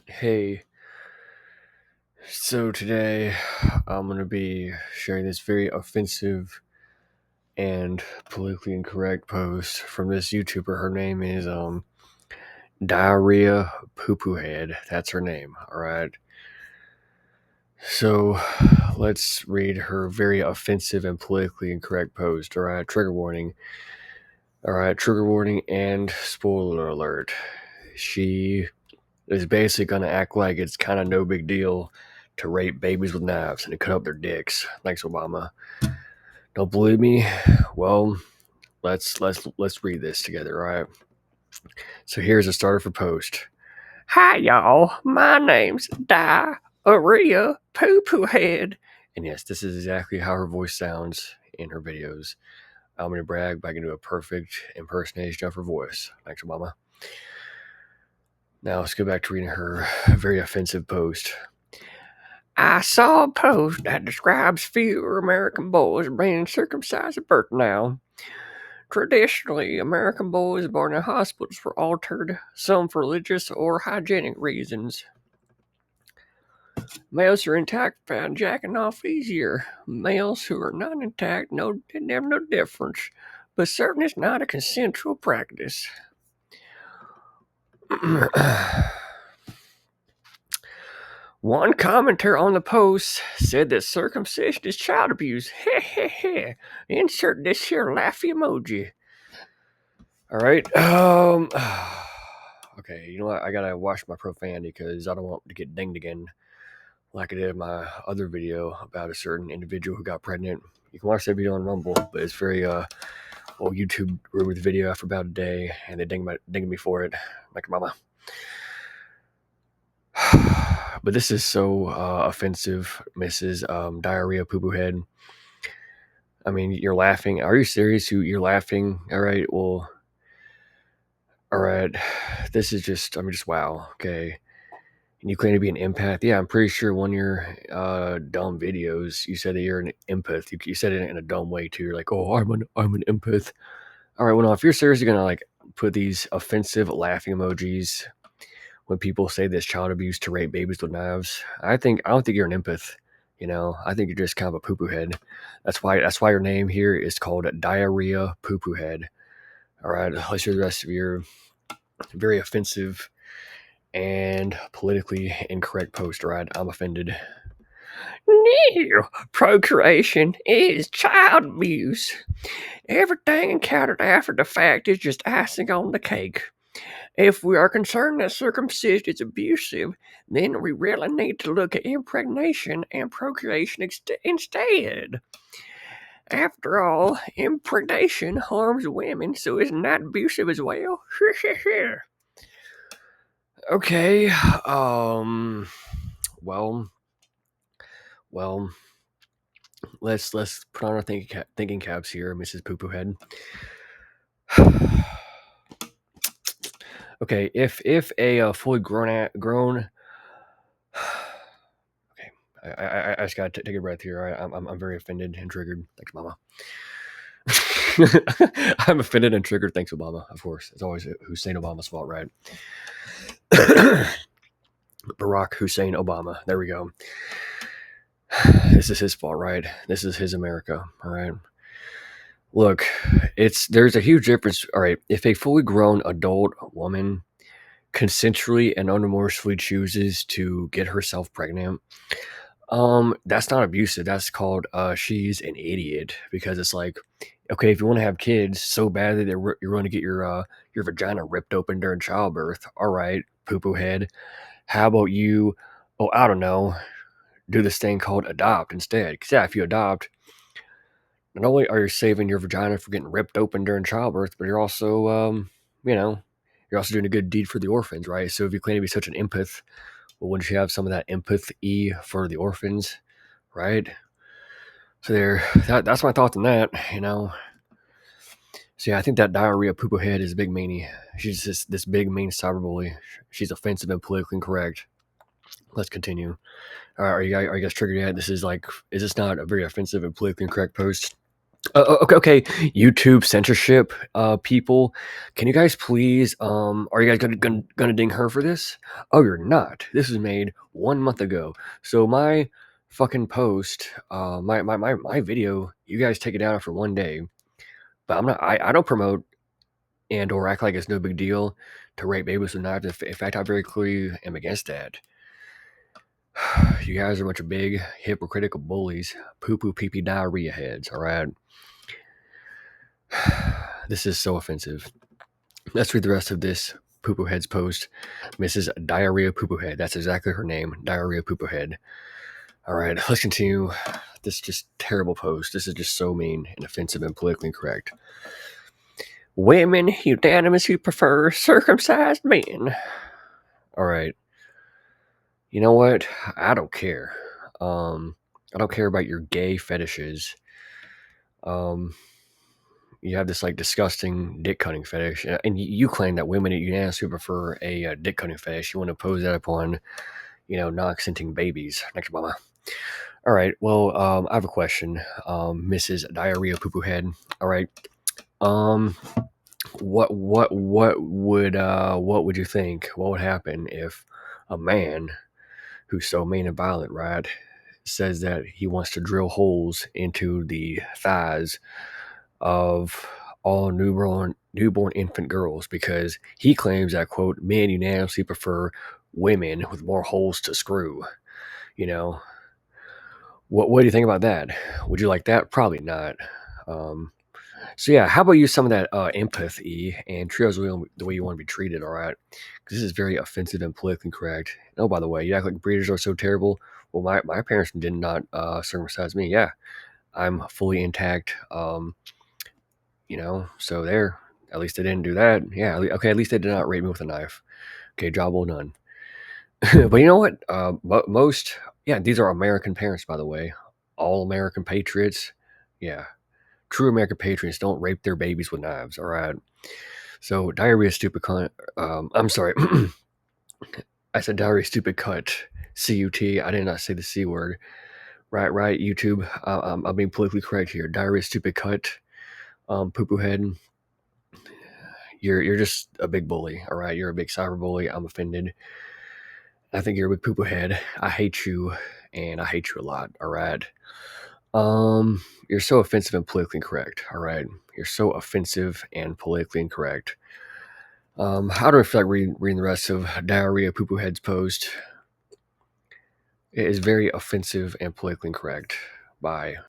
Hey, so today I'm going to be sharing this very offensive and politically incorrect post from this YouTuber. Her name is Diarea Poo Poo Head. That's her name, alright? So let's read her very offensive and politically incorrect post, alright? Trigger warning. Alright, trigger warning and spoiler alert. She is basically going to act like it's kind of no big deal to rape babies with knives and to cut up their dicks. Thanks, Obama. Don't believe me? Well, let's read this together, all right? So here's a starter for post. Hi, y'all. My name's Diarea Poo Poo Head. And yes, this is exactly how her voice sounds in her videos. I'm going to brag by getting a perfect impersonation of her voice. Thanks, Obama. Now let's go back to reading her very offensive post. I saw a post that describes fewer American boys being circumcised at birth now. Traditionally, American boys born in hospitals were altered, some for religious or hygienic reasons. Males who are intact found jacking off easier. Males who are not intact didn't have no difference, but certainly it's not a consensual practice. One commenter on the post said that circumcision is child abuse. Heh heh heh. Insert this here laughy emoji. All right. Okay. You know what? I gotta watch my profanity because I don't want to get dinged again, like I did in my other video about a certain individual who got pregnant. You can watch that video on Rumble, but it's very well, YouTube rumored the video after about a day, and they dinged me for it, like mama. But this is so offensive, Mrs. Diarea Poo Poo Head. I mean, you're laughing. Are you serious? You're laughing? All right. Well, all right. This is just. I mean, just wow. Okay. And you claim to be an empath. Yeah, I'm pretty sure one of your dumb videos, you said that you're an empath. You said it in a dumb way too. You're like, oh, I'm an empath. All right. Well, now, if you're seriously gonna like put these offensive laughing emojis when people say this child abuse to rape babies with knives, I don't think you're an empath. You know, I think you're just kind of a poo poo head. That's why your name here is called Diarea Poo Poo Head. All right, let's hear the rest of your very offensive and politically incorrect post. All right, I'm offended. No, procreation is child abuse. Everything encountered after the fact is just icing on the cake. If we are concerned that circumcision is abusive, then we really need to look at impregnation and procreation instead. After all, impregnation harms women, so isn't that abusive as well? Okay, well, let's put on our thinking caps here, Mrs. Poo Poo Head. Okay, if a fully grown okay, I just gotta take a breath here. Right? I'm very offended and triggered. Thanks, Mama. I'm offended and triggered. Thanks, Obama. Of course, it's always Hussein Obama's fault, right? Barack Hussein Obama. There we go. This is his fault, right? This is his America, all right? Look, there's a huge difference. All right, if a fully grown adult woman consensually and unremorsefully chooses to get herself pregnant, that's not abusive. That's called she's an idiot, because it's like, okay, if you want to have kids so badly that you're going to get your vagina ripped open during childbirth, all right, poo poo head. How about you? Oh, I don't know. Do this thing called adopt instead. Because yeah, if you adopt, not only are you saving your vagina from getting ripped open during childbirth, but you're also, you're also doing a good deed for the orphans, right? So if you claim to be such an empath, well, wouldn't you have some of that empathy for the orphans, right? So that's my thoughts on that, you know. So yeah, I think that Diarea Poo Poo Head is a big meanie. She's just this big mean cyberbully. She's offensive and politically incorrect. Let's continue. All right, are you guys triggered yet? Is this not a very offensive and politically incorrect post? Okay, YouTube censorship, people, can you guys please, are you guys gonna ding her for this? Oh, you're not. This was made 1 month ago. So my fucking post, my video, you guys take it down after 1 day, but I don't promote and or act like it's no big deal to rape babies with knives. In fact, I very clearly am against that. You guys are a bunch of big hypocritical bullies, poo-poo pee-pee diarrhea heads, all right? This is so offensive. Let's read the rest of this poo-poo head's post. Mrs. Diarrhea Poo-poo Head. That's exactly her name, Diarrhea Poo-poo Head. All right, let's continue. This just terrible post. This is just so mean and offensive and politically incorrect. Women unanimously prefer circumcised men. All right. You know what? I don't care. I don't care about your gay fetishes. You have this like disgusting dick cutting fetish, and you claim that women unanimously prefer a dick cutting fetish. You want to pose that upon, non-consenting babies. thnxbama. All right. Well, I have a question, Mrs. Diarrhea Poo Poo Head. All right. Um, what would you think? What would happen if a man who's so mean and violent, right, says that he wants to drill holes into the thighs of all newborn infant girls because he claims that, quote, men unanimously prefer women with more holes to screw. You know, what do you think about that? Would you like that? Probably not. Um, so yeah, how about use some of that empathy and treat us the way you want to be treated? All right, because this is very offensive and politically incorrect. Oh, by the way, you act like breeders are so terrible. Well, my parents did not circumcise me. Yeah, I'm fully intact. So there. At least they didn't do that. Yeah. Okay. At least they did not rape me with a knife. Okay. Job well done. But you know what? Most. Yeah. These are American parents, by the way. All American patriots. Yeah. True American patriots don't rape their babies with knives. All right. So diarrhea stupid cunt. I'm sorry. I said diarrhea stupid cut. CUT. I did not say the C word. Right. YouTube. I'm being politically correct here. Diarrhea stupid cut. Poo poo head. You're just a big bully, all right? You're a big cyber bully. I'm offended. I think you're a big poo poo head. I hate you, and I hate you a lot, all right? You're so offensive and politically incorrect, all right? You're so offensive and politically incorrect. How do I feel like reading the rest of Diarrhea Poo Poo Head's post? It is very offensive and politically incorrect. Bye.